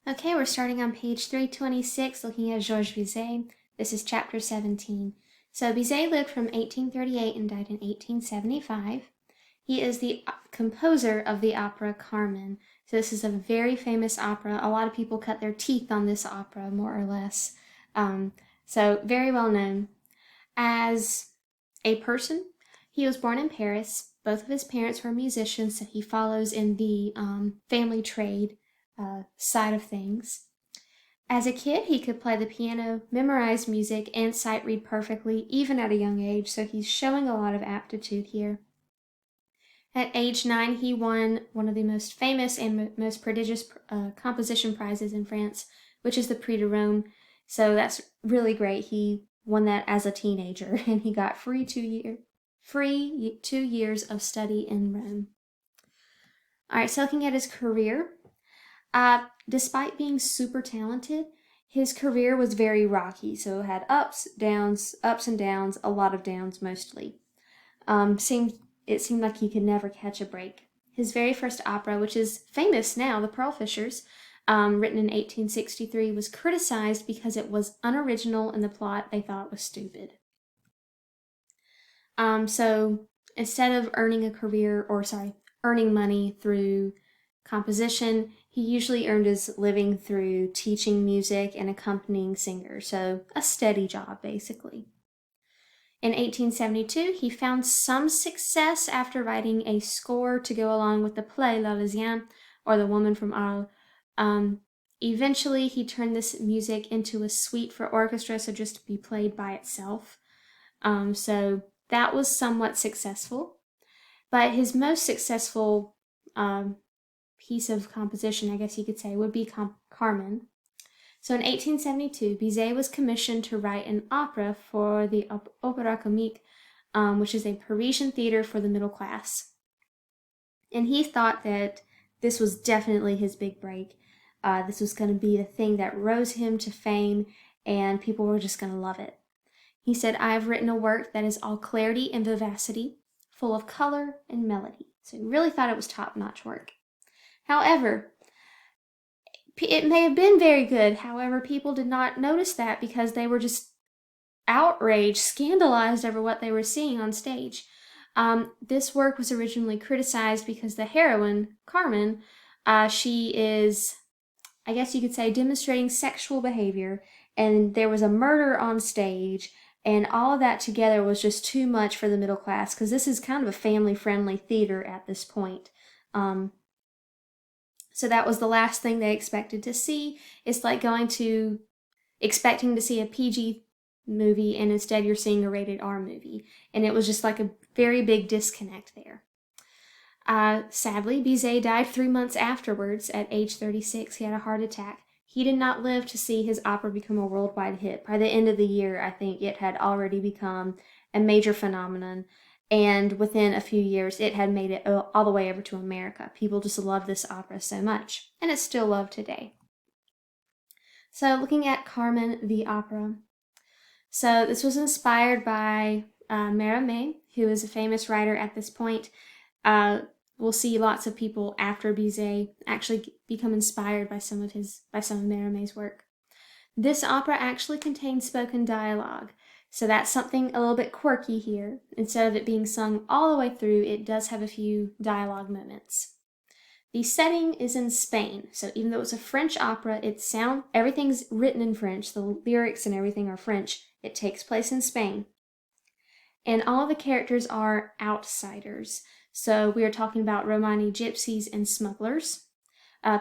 Okay, we're starting on page 326, looking at Georges Bizet. This is chapter 17. So Bizet lived from 1838 and died in 1875. He is the composer of the opera Carmen. So this is a very famous opera. A lot of people cut their teeth on this opera, more or less. So very well known. As a person, he was born in Paris. Both of his parents were musicians, so he follows in the family trade side of things. As a kid, he could play the piano, memorize music, and sight read perfectly, even at a young age, so he's showing a lot of aptitude here. At age 9, he won one of the most famous and most prodigious composition prizes in France, which is the Prix de Rome. So that's really great. He won that as a teenager, and he got free 2 years of study in Rome. All right, so looking at his career, despite being super talented, his career was very rocky. So it had ups and downs, a lot of downs mostly. It seemed like he could never catch a break. His very first opera, which is famous now, The Pearl Fishers, written in 1863, was criticized because it was unoriginal and the plot they thought was stupid. So instead of earning money through composition, he usually earned his living through teaching music and accompanying singers, so a steady job, basically. In 1872, he found some success after writing a score to go along with the play La Lysiane, or The Woman from Arles. Eventually, he turned this music into a suite for orchestra, so just to be played by itself. So that was somewhat successful. But his most successful piece of composition, I guess you could say, would be Carmen. So in 1872, Bizet was commissioned to write an opera for the Opéra Comique, which is a Parisian theater for the middle class. And he thought that this was definitely his big break. This was going to be the thing that rose him to fame, and people were just going to love it. He said, "I have written a work that is all clarity and vivacity, full of color and melody." So he really thought it was top-notch work. However, it may have been very good. However, people did not notice that because they were just outraged, scandalized over what they were seeing on stage. This work was originally criticized because the heroine, Carmen, she is, I guess you could say, demonstrating sexual behavior, and there was a murder on stage, and all of that together was just too much for the middle class, because this is kind of a family-friendly theater at this point. So that was the last thing they expected to see. It's like expecting to see a PG movie, and instead you're seeing a rated R movie. And it was just like a very big disconnect there. Sadly, Bizet died 3 months afterwards at age 36. He had a heart attack. He did not live to see his opera become a worldwide hit. By the end of the year, I think it had already become a major phenomenon. And within a few years, it had made it all the way over to America. People just loved this opera so much, and it's still loved today. So looking at Carmen the opera. So this was inspired by Mérimée, who is a famous writer at this point. We'll see lots of people after Bizet actually become inspired by some of Mérimée's work. This opera actually contains spoken dialogue. So that's something a little bit quirky here. Instead of it being sung all the way through, it does have a few dialogue moments. The setting is in Spain, so even though it's a French opera, everything's written in French. The lyrics and everything are French. It takes place in Spain. And all of the characters are outsiders. So we are talking about Romani gypsies and smugglers,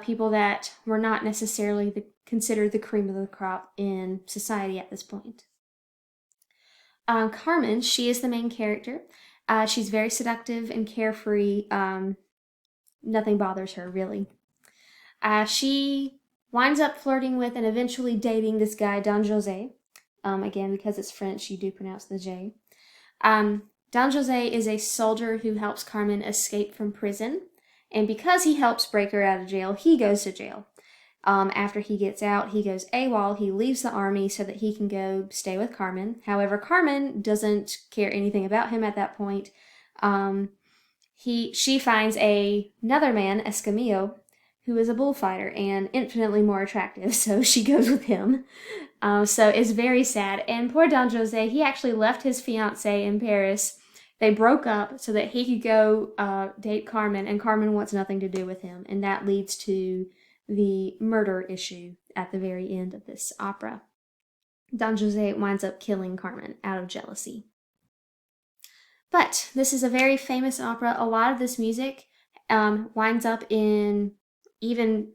people that were not necessarily considered the cream of the crop in society at this point. Carmen, she is the main character. She's very seductive and carefree. Nothing bothers her, really. She winds up flirting with and eventually dating this guy, Don José. Again, because it's French, you do pronounce the J. Don José is a soldier who helps Carmen escape from prison. And because he helps break her out of jail, he goes to jail. After he gets out, he goes AWOL. He leaves the army so that he can go stay with Carmen. However, Carmen doesn't care anything about him at that point. She finds another man, Escamillo, who is a bullfighter and infinitely more attractive, so she goes with him. So it's very sad. And poor Don Jose, he actually left his fiancée in Paris. They broke up so that he could go date Carmen, and Carmen wants nothing to do with him. And that leads to the murder issue at the very end of this opera. Don Jose winds up killing Carmen out of jealousy. But this is a very famous opera. A lot of this music winds up in even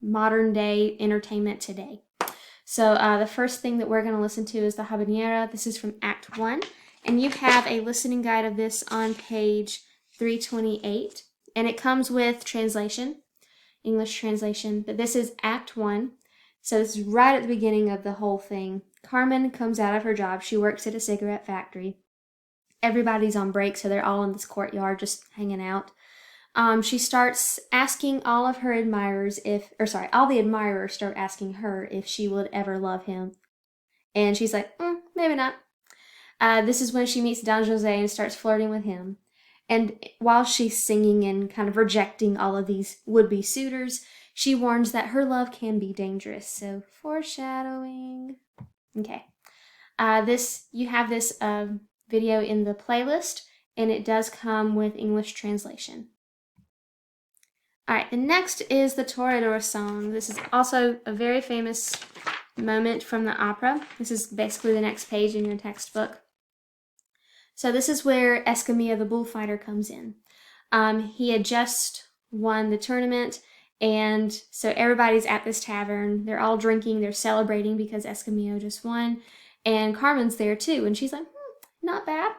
modern day entertainment today. So the first thing that we're going to listen to is the Habanera. This is from Act 1. And you have a listening guide of this on page 328. And it comes with translation, English translation. But this is Act 1. So this is right at the beginning of the whole thing. Carmen comes out of her job. She works at a cigarette factory. Everybody's on break, so they're all in this courtyard just hanging out. She starts asking all of her admirers all the admirers start asking her if she would ever love him. And she's like, maybe not. This is when she meets Don Jose and starts flirting with him. And while she's singing and kind of rejecting all of these would-be suitors, she warns that her love can be dangerous. So, foreshadowing. Okay. You have this video in the playlist, and it does come with English translation. Alright, the next is the Toreador song. This is also a very famous moment from the opera. This is basically the next page in your textbook. So this is where Escamilla the bullfighter comes in. He had just won the tournament, and so everybody's at this tavern. They're all drinking, they're celebrating because Escamilla just won, and Carmen's there too, and she's like, not bad.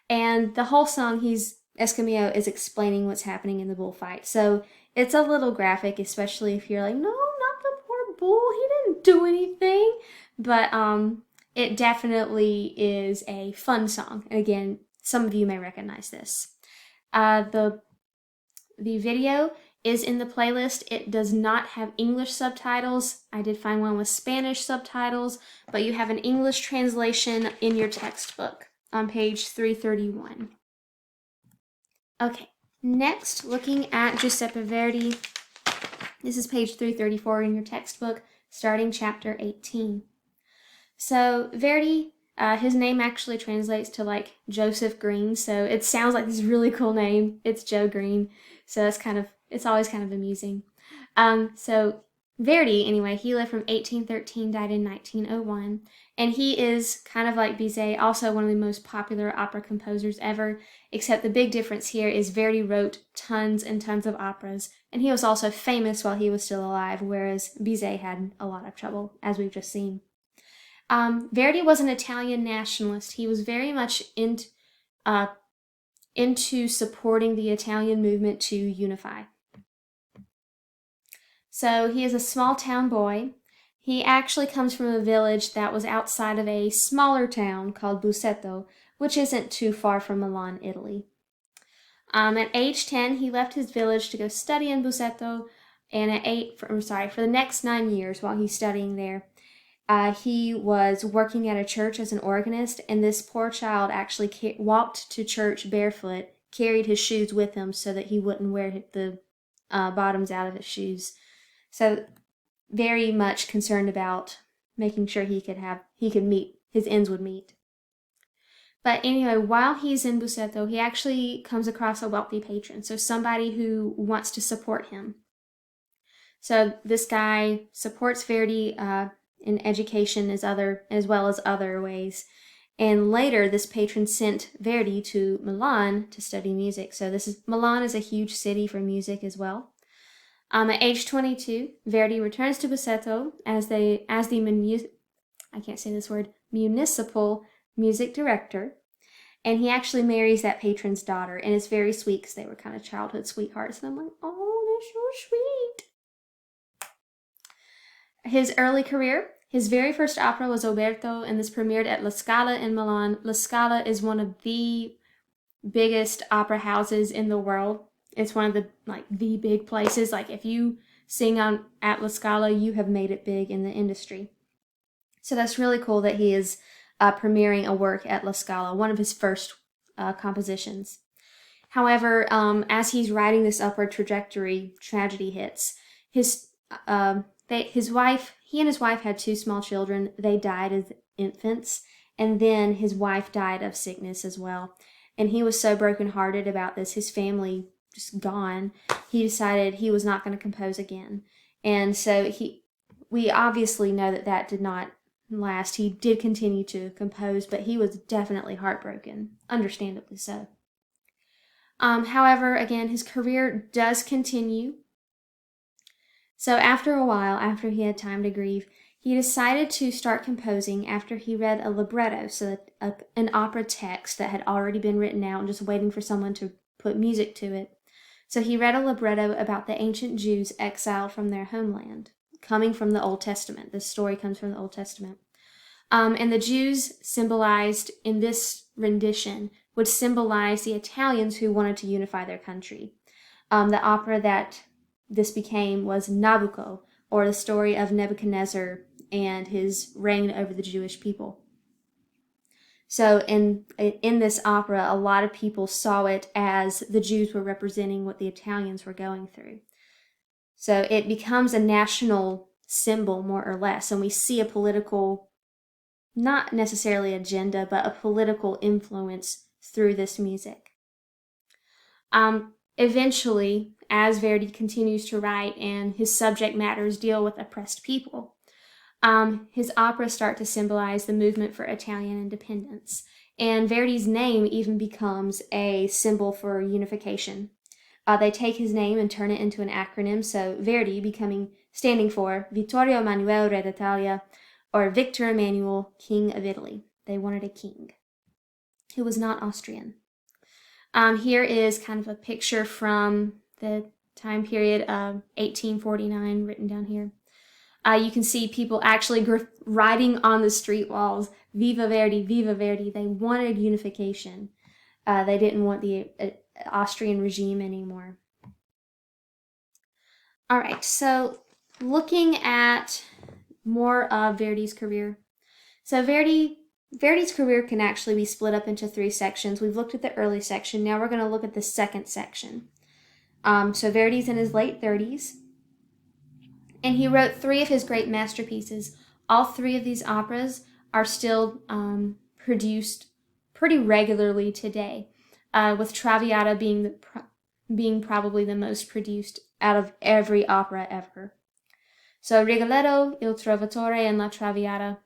And the whole song, Escamilla is explaining what's happening in the bullfight. So it's a little graphic, especially if you're like, no, not the poor bull, he didn't do anything. But it definitely is a fun song. And again, some of you may recognize this. The video is in the playlist. It does not have English subtitles. I did find one with Spanish subtitles, but you have an English translation in your textbook on page 331. Okay, next, looking at Giuseppe Verdi. This is page 334 in your textbook, starting chapter 18. So Verdi, his name actually translates to like Joseph Green, so it sounds like this really cool name. It's Joe Green, so it's always kind of amusing. So Verdi, anyway, he lived from 1813, died in 1901, and he is kind of like Bizet, also one of the most popular opera composers ever, except the big difference here is Verdi wrote tons and tons of operas, and he was also famous while he was still alive, whereas Bizet had a lot of trouble, as we've just seen. Verdi was an Italian nationalist. He was very much into supporting the Italian movement to unify. So he is a small town boy. He actually comes from a village that was outside of a smaller town called Busseto, which isn't too far from Milan, Italy. At age 10, he left his village to go study in Busseto, and for the next 9 years while he's studying there, he was working at a church as an organist, and this poor child actually walked to church barefoot, carried his shoes with him so that he wouldn't wear the bottoms out of his shoes. So very much concerned about making sure his ends would meet. But anyway, while he's in Busseto, he actually comes across a wealthy patron, so somebody who wants to support him. So this guy supports Verdi in education as well as other ways. And later, this patron sent Verdi to Milan to study music. So Milan is a huge city for music as well. At age 22, Verdi returns to Busseto as the municipal music director, and he actually marries that patron's daughter, and it's very sweet because they were kind of childhood sweethearts, and I'm like, oh, they're so sweet. His early career, his very first opera was Oberto, and this premiered at La Scala in Milan. La Scala is one of the biggest opera houses in the world. It's one of the big places. Like if you sing at La Scala, you have made it big in the industry. So that's really cool that he is premiering a work at La Scala, one of his first compositions. However, as he's riding this upward trajectory, tragedy hits. His he and his wife had 2 small children. They died as infants, and then his wife died of sickness as well. And he was so brokenhearted about this, his family just gone. He decided he was not going to compose again, and so we obviously know that that did not last. He did continue to compose, but he was definitely heartbroken, understandably so. However, again, his career does continue. So after a while, after he had time to grieve, he decided to start composing after he read a libretto, so an opera text that had already been written out and just waiting for someone to put music to it. So he read a libretto about the ancient Jews exiled from their homeland, coming from the Old Testament. This story comes from the Old Testament. And the Jews symbolized, in this rendition, would symbolize the Italians who wanted to unify their country. The opera that this became was Nabucco, or the story of Nebuchadnezzar and his reign over the Jewish people. So in this opera, a lot of people saw it as the Jews were representing what the Italians were going through. So it becomes a national symbol, more or less, and we see a political, not necessarily agenda, but a political influence through this music. Eventually, as Verdi continues to write and his subject matters deal with oppressed people, his operas start to symbolize the movement for Italian independence. And Verdi's name even becomes a symbol for unification. They take his name and turn it into an acronym, so Verdi standing for Vittorio Emanuele Re d'Italia, or Victor Emmanuel, King of Italy. They wanted a king who was not Austrian. Here is kind of a picture from the time period of 1849 written down here. You can see people actually writing on the street walls, Viva Verdi, Viva Verdi. They wanted unification. They didn't want the Austrian regime anymore. All right, so looking at more of Verdi's career. So Verdi's career can actually be split up into 3 sections. We've looked at the early section. Now we're going to look at the second section. So Verdi's in his late 30s, and he wrote 3 of his great masterpieces. All 3 of these operas are still produced pretty regularly today, with Traviata being probably the most produced out of every opera ever. So Rigoletto, Il Trovatore, and La Traviata.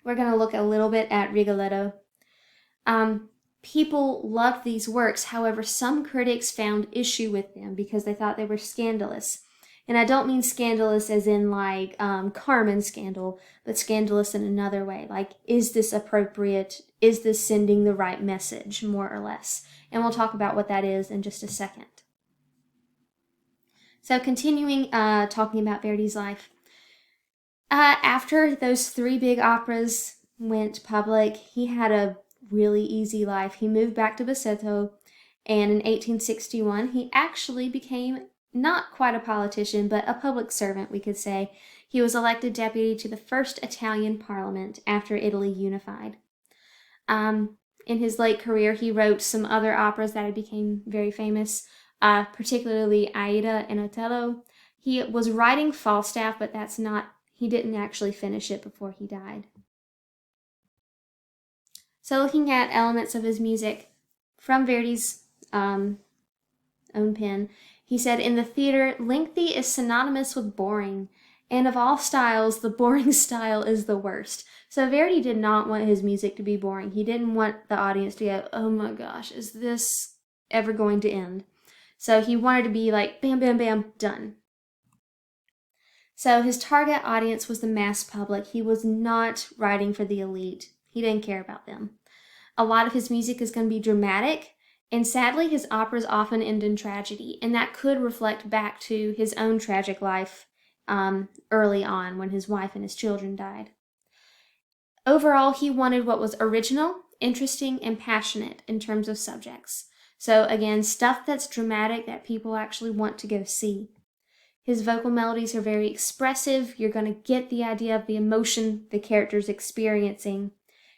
We're going to look a little bit at Rigoletto. People loved these works, however, some critics found issue with them because they thought they were scandalous. And I don't mean scandalous as in like Carmen scandal, but scandalous in another way. Like, is this appropriate? Is this sending the right message, more or less? And we'll talk about what that is in just a second. So continuing talking about Verdi's life. After those 3 big operas went public, he had a really easy life. He moved back to Bizet, and in 1861, he actually became not quite a politician, but a public servant, we could say. He was elected deputy to the first Italian parliament after Italy unified. In his late career, he wrote some other operas that became very famous, particularly Aida and Otello. He was writing Falstaff, but he didn't actually finish it before he died. So looking at elements of his music from Verdi's own pen, he said, in the theater, lengthy is synonymous with boring, and of all styles, the boring style is the worst. So Verdi did not want his music to be boring. He didn't want the audience to go, oh my gosh, is this ever going to end? So he wanted to be like, bam, bam, bam, done. So his target audience was the mass public. He was not writing for the elite. He didn't care about them. A lot of his music is going to be dramatic, and sadly his operas often end in tragedy, and that could reflect back to his own tragic life early on when his wife and his children died. Overall, he wanted what was original, interesting, and passionate in terms of subjects. So again, stuff that's dramatic that people actually want to go see. His vocal melodies are very expressive. You're going to get the idea of the emotion the character's experiencing.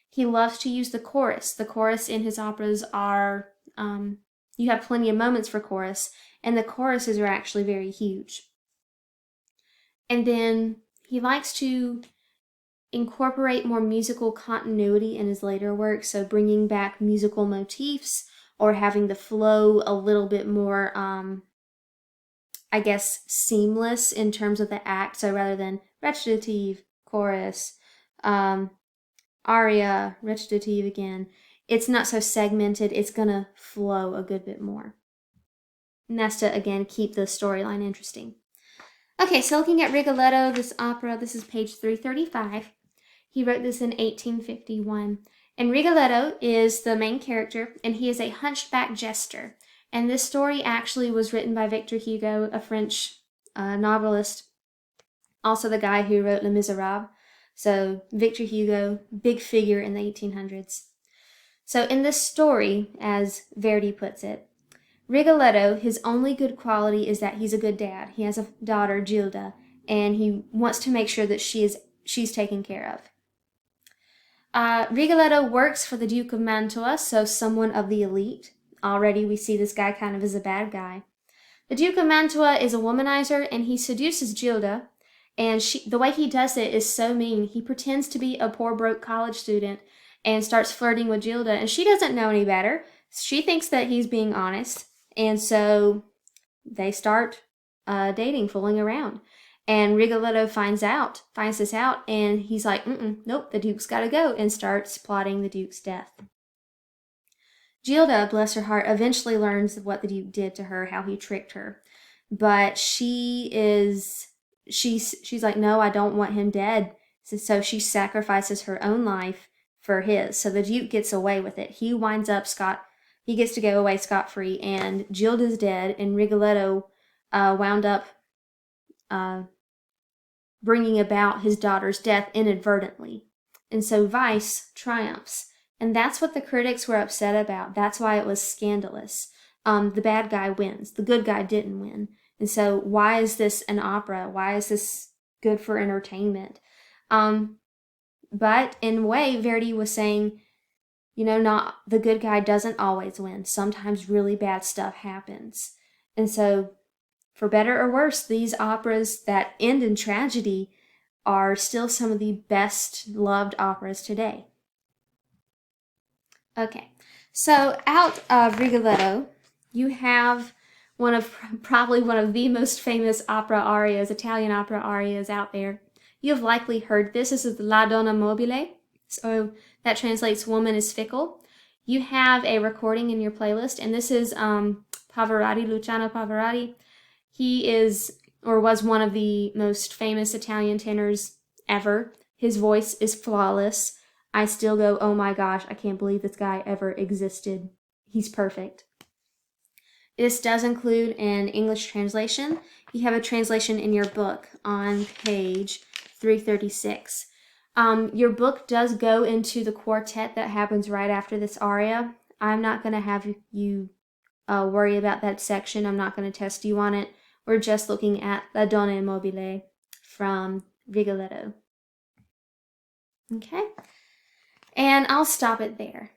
He loves to use the chorus. The chorus in his operas are, you have plenty of moments for chorus, and the choruses are actually very huge. And then he likes to incorporate more musical continuity in his later work, so bringing back musical motifs or having the flow a little bit more, I guess, seamless in terms of the act. So rather than recitative, chorus, aria, recitative again, it's not so segmented. It's going to flow a good bit more. And that's to, again, keep the storyline interesting. Okay, so looking at Rigoletto, this opera, this is page 335. He wrote this in 1851. And Rigoletto is the main character, and he is a hunchback jester. And this story actually was written by Victor Hugo, a French novelist, also the guy who wrote Les Miserables. So Victor Hugo, big figure in the 1800s. So in this story, as Verdi puts it, Rigoletto, his only good quality is that he's a good dad. He has a daughter, Gilda, and he wants to make sure that she's taken care of. Rigoletto works for the Duke of Mantua, so someone of the elite. Already we see this guy kind of as a bad guy. The Duke of Mantua is a womanizer, and he seduces Gilda, and the way he does it is so mean. He pretends to be a poor, broke college student and starts flirting with Gilda, and she doesn't know any better. She thinks that he's being honest, and so they start dating, fooling around. And Rigoletto finds this out, and he's like, nope, the Duke's got to go, and starts plotting the Duke's death. Gilda, bless her heart, eventually learns what the Duke did to her, how he tricked her. But she's like, no, I don't want him dead. So she sacrifices her own life for his. So the Duke gets away with it. He gets to go away scot-free, and Gilda's dead, and Rigoletto wound up bringing about his daughter's death inadvertently. And so vice triumphs. And that's what the critics were upset about. That's why it was scandalous. The bad guy wins. The good guy didn't win. And so why is this an opera? Why is this good for entertainment? But in a way, Verdi was saying, not the good guy doesn't always win. Sometimes really bad stuff happens. And so, for better or worse, these operas that end in tragedy are still some of the best loved operas today. Okay, so out of Rigoletto, you have probably one of the most famous opera arias, Italian opera arias out there. You have likely heard this. This is La Donna Mobile. So that translates Woman is Fickle. You have a recording in your playlist, and this is Pavarotti, Luciano Pavarotti. He is, or was, one of the most famous Italian tenors ever. His voice is flawless. I still go, oh my gosh, I can't believe this guy ever existed. He's perfect. This does include an English translation. You have a translation in your book on page 336. Your book does go into the quartet that happens right after this aria. I'm not going to have you worry about that section. I'm not going to test you on it. We're just looking at La Donna Mobile from Rigoletto. Okay? And I'll stop it there.